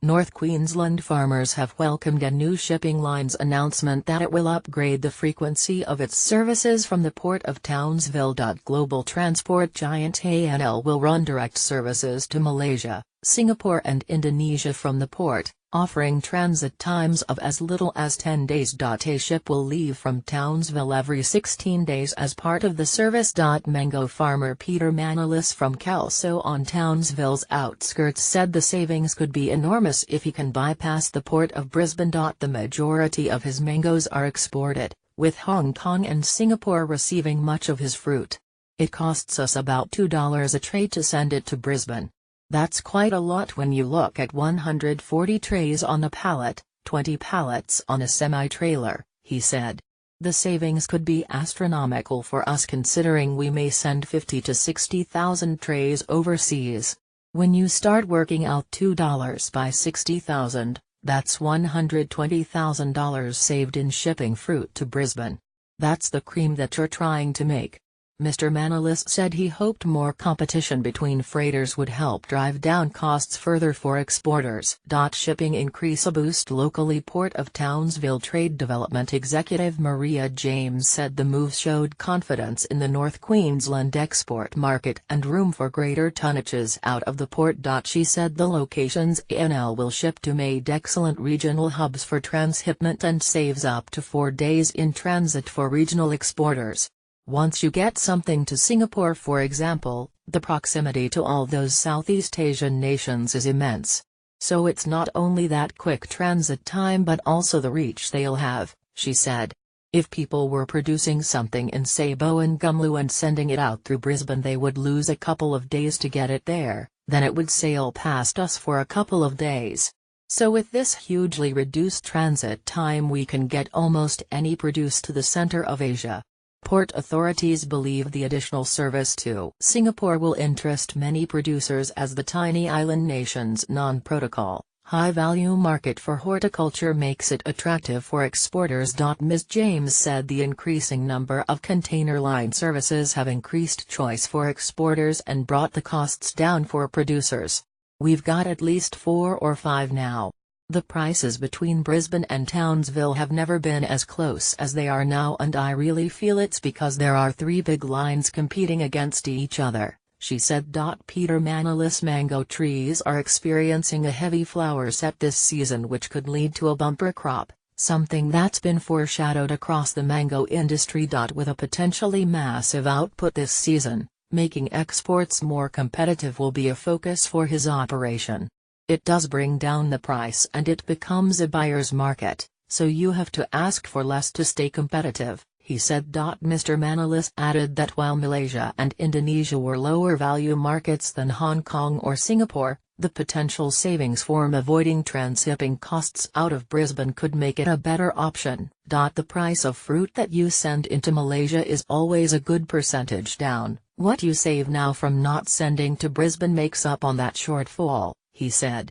North Queensland farmers have welcomed a new shipping line's announcement that it will upgrade the frequency of its services from the Port of Townsville. Global transport giant ANL will run direct services to Malaysia, Singapore and Indonesia from the port, offering transit times of as little as 10 days. A ship will leave from Townsville every 16 days as part of the service. Mango farmer Peter Manolis from Kelso on Townsville's outskirts said the savings could be enormous if he can bypass the port of Brisbane. The majority of his mangoes are exported, with Hong Kong and Singapore receiving much of his fruit. It costs us about $2 a tray to send it to Brisbane. That's quite a lot when you look at 140 trays on a pallet, 20 pallets on a semi-trailer, he said. The savings could be astronomical for us considering we may send 50 to 60,000 trays overseas. When you start working out $2 by 60,000, that's $120,000 saved in shipping fruit to Brisbane. That's the cream that you're trying to make. Mr. Manolis said he hoped more competition between freighters would help drive down costs further for exporters. Shipping increase a boost locally. Port of Townsville Trade Development Executive Maria James said the move showed confidence in the North Queensland export market and room for greater tonnages out of the port. She said the locations ANL will ship to made excellent regional hubs for transshipment and saves up to 4 days in transit for regional exporters. Once you get something to Singapore, for example, the proximity to all those Southeast Asian nations is immense. So it's not only that quick transit time but also the reach they'll have, she said. If people were producing something in Sabo and Gumlu and sending it out through Brisbane, they would lose a couple of days to get it there, then it would sail past us for a couple of days. So with this hugely reduced transit time we can get almost any produce to the center of Asia. Port authorities believe the additional service to Singapore will interest many producers as the tiny island nation's non-protocol, high-value market for horticulture makes it attractive for exporters. Ms. James said the increasing number of container line services have increased choice for exporters and brought the costs down for producers. We've got at least 4 or 5 now. The prices between Brisbane and Townsville have never been as close as they are now, and I really feel it's because there are 3 big lines competing against each other, she said. Peter Manolis mango trees are experiencing a heavy flower set this season which could lead to a bumper crop, something that's been foreshadowed across the mango industry. With a potentially massive output this season, making exports more competitive will be a focus for his operation. It does bring down the price and it becomes a buyer's market, so you have to ask for less to stay competitive, he said. Mr. Manolis added that while Malaysia and Indonesia were lower value markets than Hong Kong or Singapore, the potential savings from avoiding transshipping costs out of Brisbane could make it a better option. The price of fruit that you send into Malaysia is always a good percentage down. What you save now from not sending to Brisbane makes up on that shortfall, he said.